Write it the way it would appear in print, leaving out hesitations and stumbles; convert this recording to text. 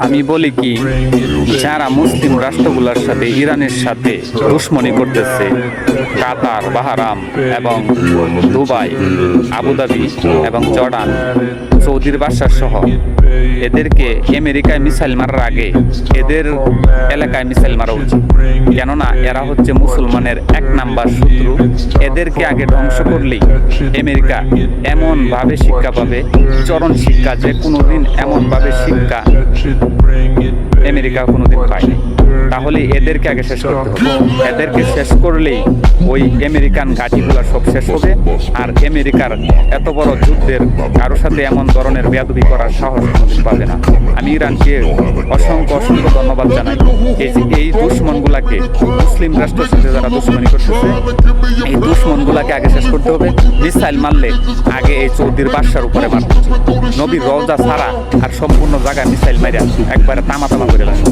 আমি বলি কি, যারা মুসলিম রাষ্ট্রগুলোর সাথে ইরানের সাথে দুশ্মনী করতেছে, কাতার, বাহারাম এবং দুবাই, আবুধাবি এবং জর্ডান, সৌদির বাদশা সহ, এদেরকে আমেরিকায় মিসাইল মারার আগে এদের এলাকায় মিসাইল মারা উচিত। কেননা এরা হচ্ছে মুসলমানের 1 নাম্বার শত্রু। এদেরকে আগে ধ্বংস করলেই আমেরিকা এমনভাবে শিক্ষা পাবে, চরম শিক্ষা, যে কোনোদিন এমনভাবে শিক্ষা আমেরিকা কোনোদিন পায়নি। তাহলে এদেরকে আগে শেষ করতে হবে। এদেরকে শেষ করলেই ওই আমেরিকান ঘাঁটিগুলো সব শেষ হবে। আর আমেরিকার এত বড় যুদ্ধের কারোর সাথে এমন ধরনের বেয়াদবি করার সাহস কোনোদিন পাবে না। আমি ইরানকে অসংখ্য অসংখ্য ধন্যবাদ জানাই। এই দুশ্মনগুলাকে, মুসলিম রাষ্ট্রের সাথে যারা দুশ্মনী করতেছে, এই দুশ্মনগুলাকে আগে শেষ করতে হবে। মিসাইল মারলে আগে এই সৌদির বাদশার উপরে মারতে হবে। নবীর রওজা ছাড়া আর সম্পূর্ণ জায়গায় মিসাইল মারিয়া একবারে তামা তামা করে লাগবে।